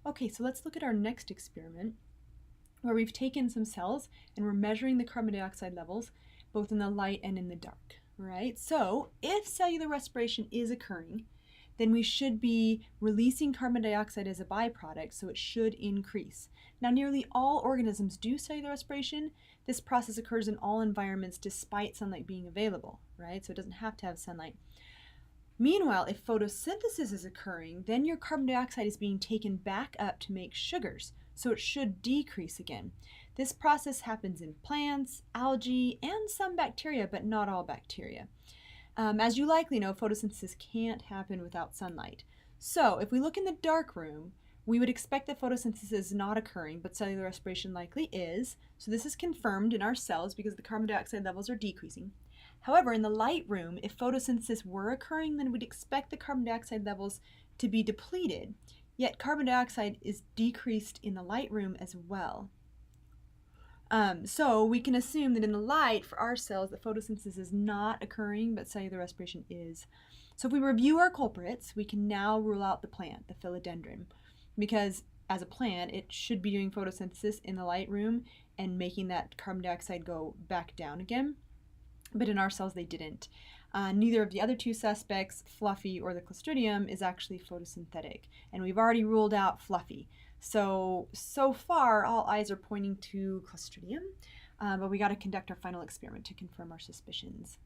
Okay, so let's look at our next experiment where we've taken some cells and we're measuring the carbon dioxide levels both in the light and in the dark, right? So if cellular respiration is occurring, then we should be releasing carbon dioxide as a byproduct, so it should increase. Now, nearly all organisms do cellular respiration. This process occurs in all environments despite sunlight being available, right? So it doesn't have to have sunlight. Meanwhile, if photosynthesis is occurring, then your carbon dioxide is being taken back up to make sugars, so it should decrease again. This process happens in plants, algae, and some bacteria, but not all bacteria. As you likely know, photosynthesis can't happen without sunlight. So if we look in the dark room, we would expect that photosynthesis is not occurring, but cellular respiration likely is. So this is confirmed in our cells because the carbon dioxide levels are decreasing. However, in the light room, if photosynthesis were occurring, then we'd expect the carbon dioxide levels to be depleted, yet carbon dioxide is decreased in the light room as well. So we can assume that in the light for our cells that photosynthesis is not occurring, but cellular respiration is. So if we review our culprits, we can now rule out the plant, the philodendron, because as a plant, it should be doing photosynthesis in the light room and making that carbon dioxide go back down again. But in our cells, they didn't. Neither of the other two suspects, Fluffy or the Clostridium, is actually photosynthetic. And we've already ruled out Fluffy. So far, all eyes are pointing to Clostridium, but we got to conduct our final experiment to confirm our suspicions.